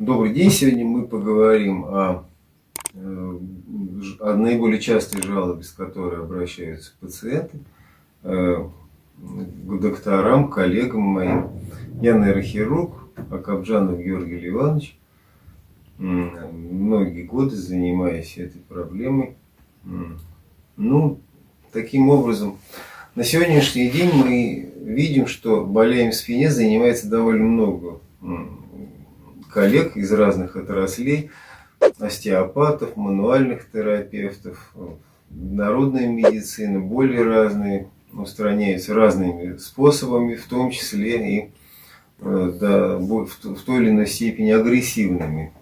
Добрый день. Сегодня мы поговорим о наиболее частой жалобе, с которой обращаются пациенты к докторам, коллегам моим. Я нейрохирург Акапджанов Георгий Ливанович. Многие годы занимаюсь этой проблемой. Таким образом, на сегодняшний день мы видим, что болями в спине занимается довольно много коллег из разных отраслей, остеопатов, мануальных терапевтов, народная медицина, боли разные устраняются разными способами, в том числе и в той или иной степени агрессивными.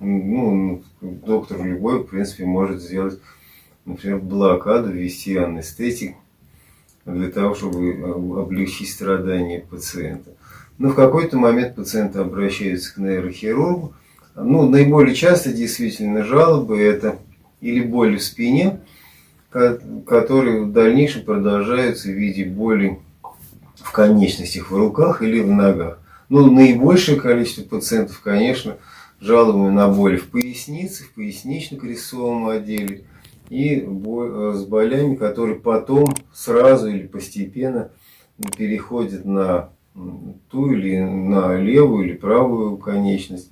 Доктор любой, в принципе, может сделать, например, блокаду, ввести анестетик для того, чтобы облегчить страдания пациента. Но в какой-то момент пациенты обращаются к нейрохирургу. Наиболее часто действительно жалобы это или боли в спине, которые в дальнейшем продолжаются в виде боли в конечностях, в руках или в ногах. Наибольшее количество пациентов, конечно, жалобы на боли в пояснице, в пояснично-крестцовом отделе и с болями, которые потом сразу или постепенно переходят на ту или на левую или правую конечность,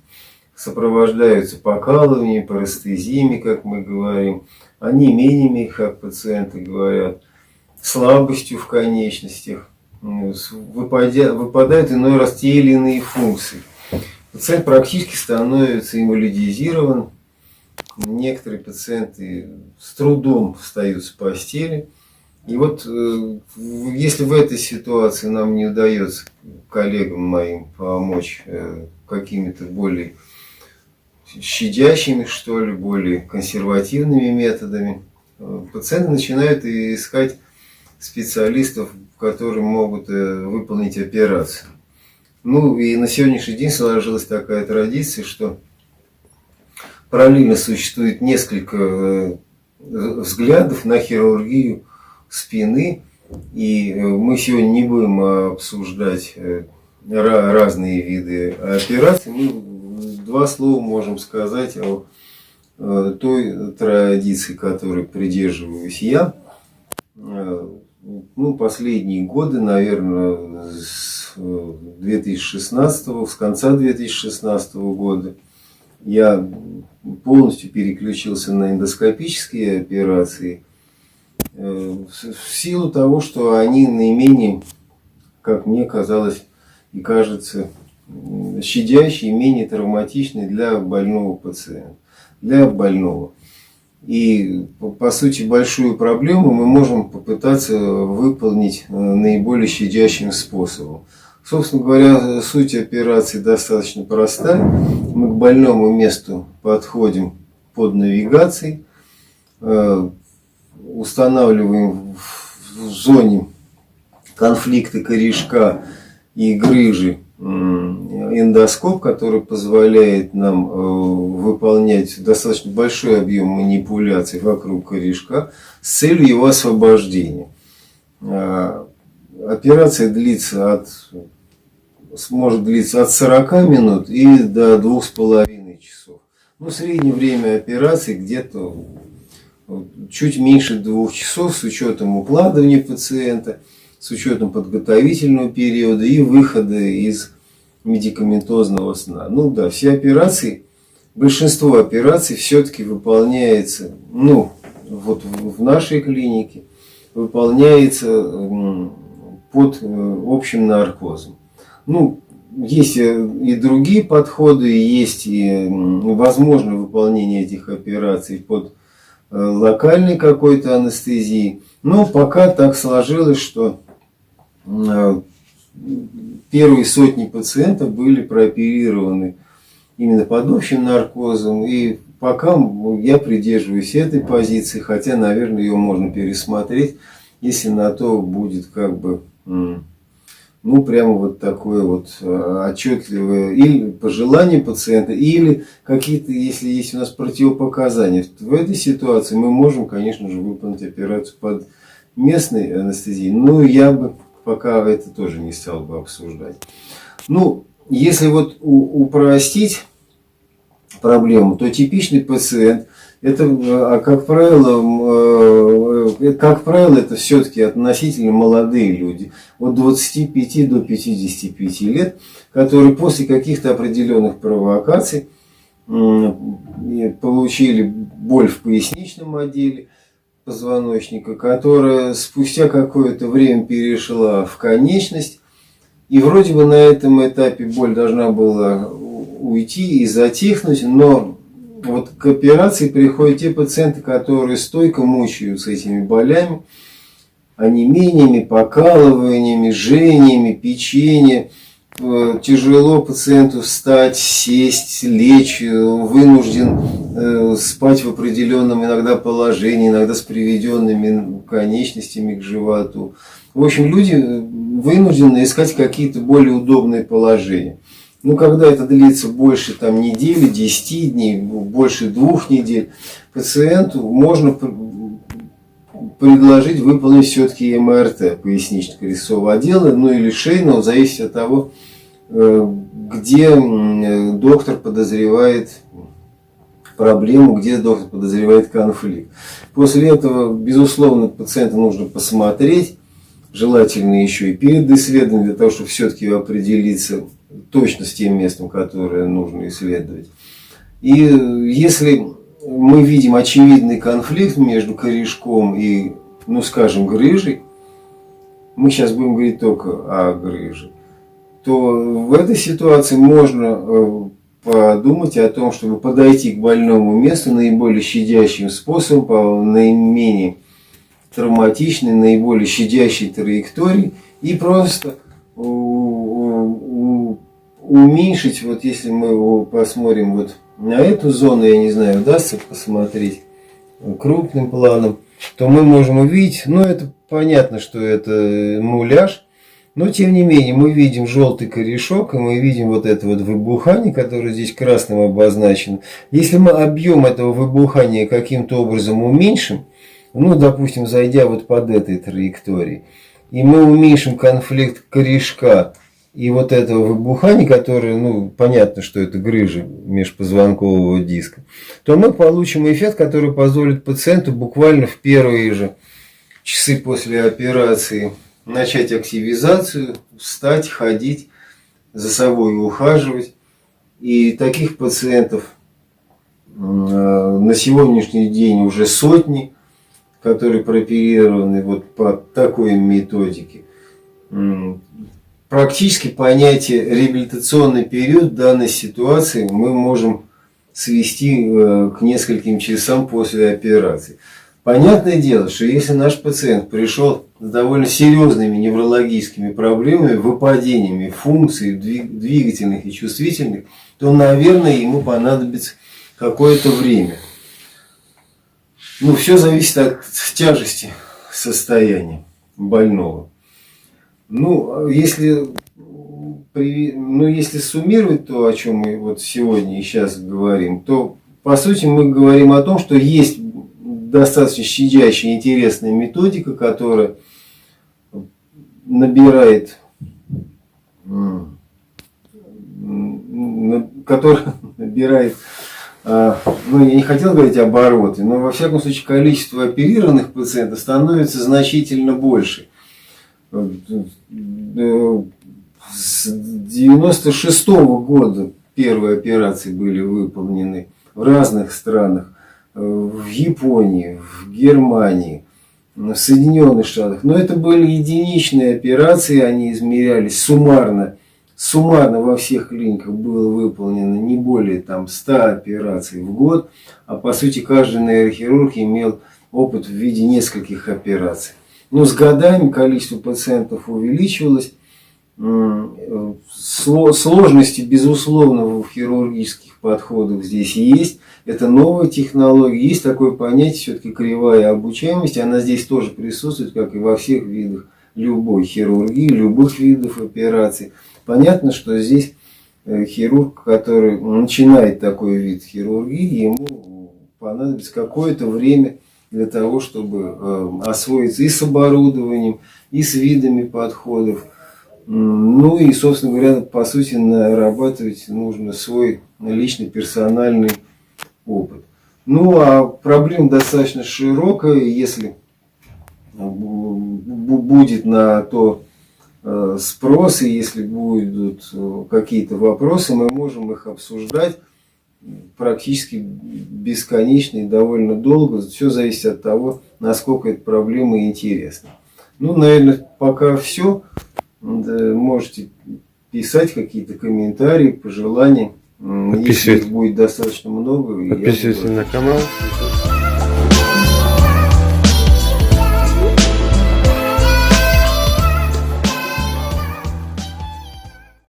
сопровождаются покалываниями, парестезиями, как мы говорим, онемениями, как пациенты говорят, слабостью в конечностях, выпадают иной раз те или иные функции. Пациент практически становится инвалидизирован. Некоторые пациенты с трудом встают с постели. И вот если в этой ситуации нам не удается коллегам моим помочь какими-то более щадящими, что ли, более консервативными методами, пациенты начинают искать специалистов, которые могут выполнить операцию. И на сегодняшний день сложилась такая традиция, что параллельно существует несколько взглядов на хирургию спины, и мы сегодня не будем обсуждать разные виды операций. Мы два слова можем сказать о той традиции, которой придерживаюсь я. Последние годы, наверное, с 2016, с конца 2016 года я полностью переключился на эндоскопические операции, в силу того, что они наименее, как мне казалось и кажется, щадящие, менее травматичные для больного пациента, для больного. И, по сути, большую проблему мы можем попытаться выполнить наиболее щадящим способом. Собственно говоря, суть операции достаточно проста. Мы к больному месту подходим под навигацией, устанавливаем в зоне конфликта корешка и грыжи эндоскоп, который позволяет нам выполнять достаточно большой объем манипуляций вокруг корешка с целью его освобождения. Операция может длиться от 40 минут и до 2,5 часов. Среднее время операции где-то чуть меньше 2 часов с учетом укладывания пациента, с учетом подготовительного периода и выхода из медикаментозного сна. Все операции, большинство операций все-таки выполняется, в нашей клинике, выполняется под общим наркозом. Есть и другие подходы, есть и возможно выполнение этих операций под локальной какой-то анестезией. Но пока так сложилось, что первые сотни пациентов были прооперированы именно под общим наркозом. И пока я придерживаюсь этой позиции, хотя, наверное, ее можно пересмотреть, если на то будет прямо вот такое вот отчетливое или пожелание пациента, или какие-то, если есть у нас противопоказания. В этой ситуации мы можем, конечно же, выполнить операцию под местной анестезией, но я бы пока это тоже не стал бы обсуждать. Если вот упростить проблему, то типичный пациент, это, как правило, это все-таки относительно молодые люди, от 25 до 55 лет, которые после каких-то определенных провокаций получили боль в поясничном отделе позвоночника, которая спустя какое-то время перешла в конечность. И вроде бы на этом этапе боль должна была уйти и затихнуть, но вот к операции приходят те пациенты, которые стойко мучаются этими болями, онемениями, покалываниями, жжениями, печенье. Тяжело пациенту встать, сесть, лечь, вынужден спать в определенном иногда положении, иногда с приведенными конечностями к животу. В общем, люди вынуждены искать какие-то более удобные положения. Ну, когда это длится больше недели, 10 дней, больше 2 недель, пациенту можно предложить выполнить все-таки МРТ пояснично-крестцового отдела, ну или шейного, в зависимости от того, где доктор подозревает проблему, где доктор подозревает конфликт. После этого, безусловно, пациента нужно посмотреть, желательно еще и перед исследованием, для того, чтобы все-таки определиться точно с тем местом, которое нужно исследовать. И если мы видим очевидный конфликт между корешком и, ну скажем, грыжей, мы сейчас будем говорить только о грыже, то в этой ситуации можно подумать о том, чтобы подойти к больному месту наиболее щадящим способом, по наименее травматичной, наиболее щадящей траектории и просто уменьшить, вот если мы посмотрим вот на эту зону, я не знаю, удастся посмотреть крупным планом, то мы можем увидеть, ну это понятно, что это муляж, но тем не менее мы видим желтый корешок, и мы видим вот это вот выбухание, которое здесь красным обозначено. Если мы объем этого выбухания каким-то образом уменьшим, ну допустим, зайдя вот под этой траекторией, и мы уменьшим конфликт корешка и вот этого выбухания, которое, ну, понятно, что это грыжа межпозвонкового диска, то мы получим эффект, который позволит пациенту буквально в первые же часы после операции начать активизацию, встать, ходить, за собой ухаживать. И таких пациентов на сегодняшний день уже сотни, которые прооперированы вот по такой методике. Практически понятие реабилитационный период данной ситуации мы можем свести к нескольким часам после операции. Понятное дело, что если наш пациент пришел с довольно серьезными неврологическими проблемами, выпадениями функций двигательных и чувствительных, то, наверное, ему понадобится какое-то время. Ну, все зависит от тяжести состояния больного. Если суммировать то, о чем мы вот сегодня и сейчас говорим, то, по сути, мы говорим о том, что есть достаточно щадящая, интересная методика, которая набирает, ну, я не хотел говорить обороты, но, во всяком случае, количество оперированных пациентов становится значительно больше. С 1996 года первые операции были выполнены в разных странах. В Японии, в Германии, в Соединенных Штатах. Но это были единичные операции, они измерялись суммарно. Суммарно во всех клиниках было выполнено не более 100 операций в год, а по сути каждый нейрохирург имел опыт в виде нескольких операций. Но с годами количество пациентов увеличивалось. Сложности, безусловно, в хирургических подходах здесь есть. Это новая технология. Есть такое понятие, все-таки кривая обучаемости. Она здесь тоже присутствует, как и во всех видах любой хирургии, любых видов операций. Понятно, что здесь хирург, который начинает такой вид хирургии, ему понадобится какое-то время для того, чтобы освоиться и с оборудованием, и с видами подходов. Ну и, собственно говоря, по сути, нарабатывать нужно свой личный персональный опыт. Ну, а проблема достаточно широкая, если будет на то спрос, и если будут какие-то вопросы, мы можем их обсуждать практически бесконечно и довольно долго. Все зависит от того, насколько эта проблема интересна. Ну, наверное, пока все. Можете писать какие-то комментарии, пожелания. Если их будет достаточно много, Подписывайтесь на канал.